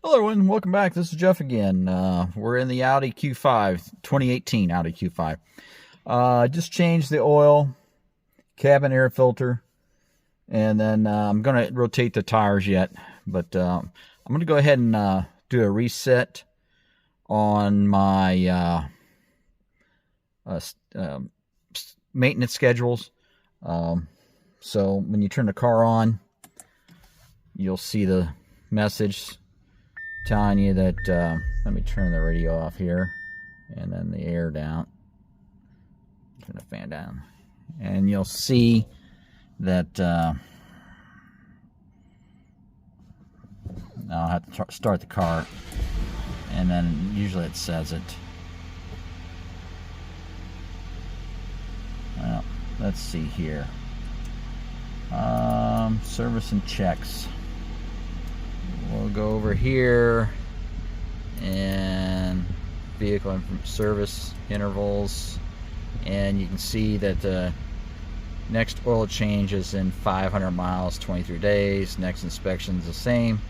Hello everyone, welcome back. This is Jeff again. We're in the Audi Q5, 2018 Audi Q5. Just changed the oil, cabin air filter, and then I'm going to rotate the tires yet. But I'm going to go ahead and do a reset on my maintenance schedules. So when you turn the car on, you'll see the message telling you that, let me turn the radio off here, and then the air down, turn the fan down, and you'll see that I'll have to start the car, and then usually it says it. Well, let's see here. Service and checks. We'll go over here and vehicle service intervals, and you can see that the next oil change is in 500 miles, 23 days. Next inspection is the same.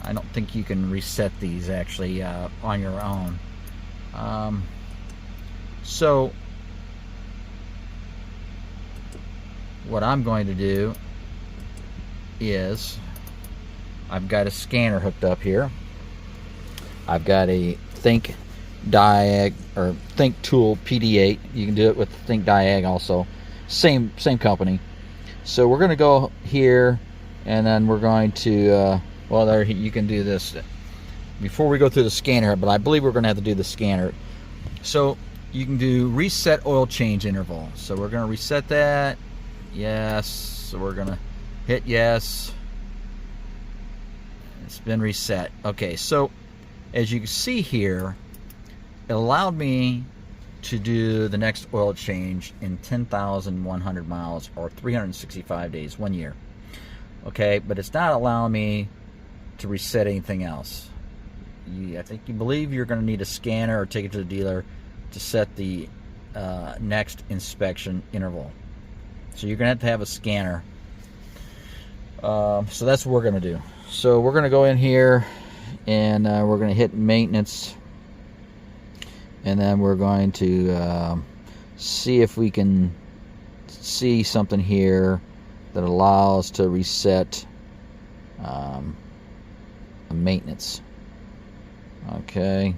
I don't think you can reset these actually on your own. So what I'm going to do is, I've got a scanner hooked up here. I've got a Thinktool PD8. You can do it with Thinkdiag also. Same company. So we're going to go here, and then we're going to well, there you can do this before we go through the scanner, but I believe we're going to have to do the scanner. So you can do reset oil change interval. So we're going to reset that. Yes. So we're going to hit yes. It's been reset. Okay, so as you can see here, it allowed me to do the next oil change in 10,100 miles or 365 days, 1 year. Okay, but it's not allowing me to reset anything else. I think you believe you're going to need a scanner or take it to the dealer to set the next inspection interval. So you're going to have a scanner. So that's what we're going to do. So we're going to go in here, and we're going to hit maintenance, and then we're going to see if we can see something here that allows to reset a maintenance. Okay,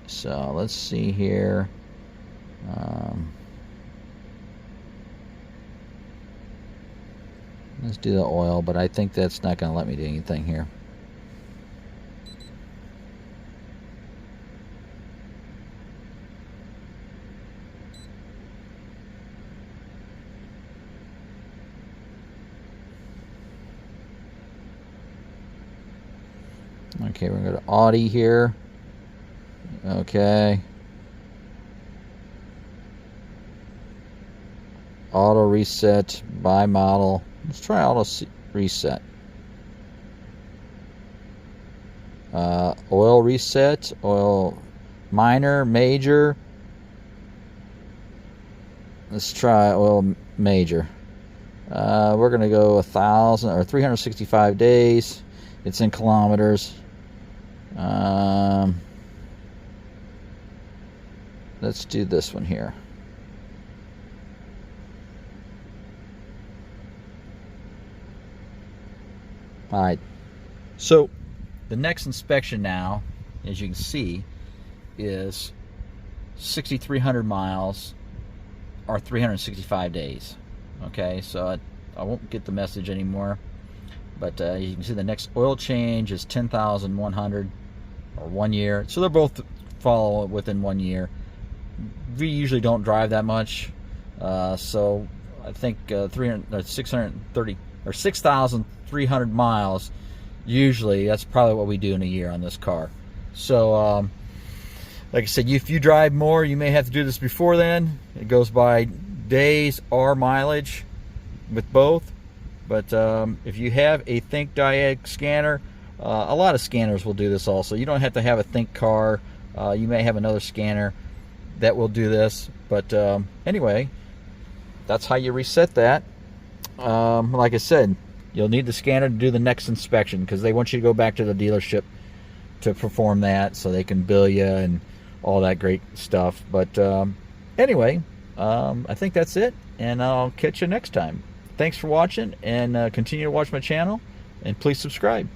so let's see here. Let's do the oil, but I think that's not going to let me do anything here. Okay, we're going to go to Audi here. Okay. Auto reset by model. Let's try auto reset. Oil reset, oil minor, major. Let's try oil major. We're going to go 1,000 or 365 days. It's in kilometers. Let's do this one here. Alright, so the next inspection now, as you can see, is 6,300 miles or 365 days. Okay, so I won't get the message anymore, but you can see the next oil change is 10,100 or 1 year. So they're both follow within 1 year. We usually don't drive that much, so I think 630 or 6,300 miles. Usually, that's probably what we do in a year on this car. So, like I said, if you drive more, you may have to do this before then. It goes by days or mileage with both. But if you have a Thinkdiag scanner, a lot of scanners will do this also. You don't have to have a Think car. You may have another scanner that will do this. But anyway, that's how you reset that. Like I said, You'll need the scanner to do the next inspection, because they want you to go back to the dealership to perform that so they can bill you and all that great stuff. But anyway, I think that's it, and I'll catch you next time. Thanks for watching, and continue to watch my channel, and please subscribe.